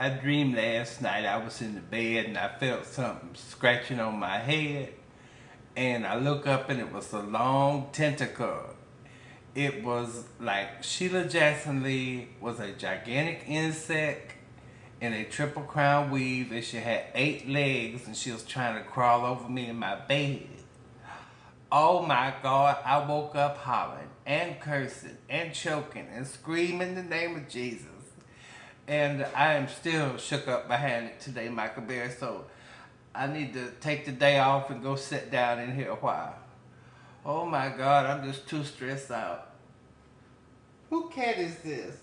I dreamed last night I was in the bed and I felt something scratching on my head. And I look up and it was a long tentacle. It was like Sheila Jackson Lee was a gigantic insect in a triple crown weave, and she had 8 legs and she was trying to crawl over me in my bed. Oh my God, I woke up hollering and cursing and choking and screaming the name of Jesus. And I am still shook up behind it today, Michael Bear, so I need to take the day off and go sit down in here a while. Oh my God, I'm just too stressed out. Who cat is this?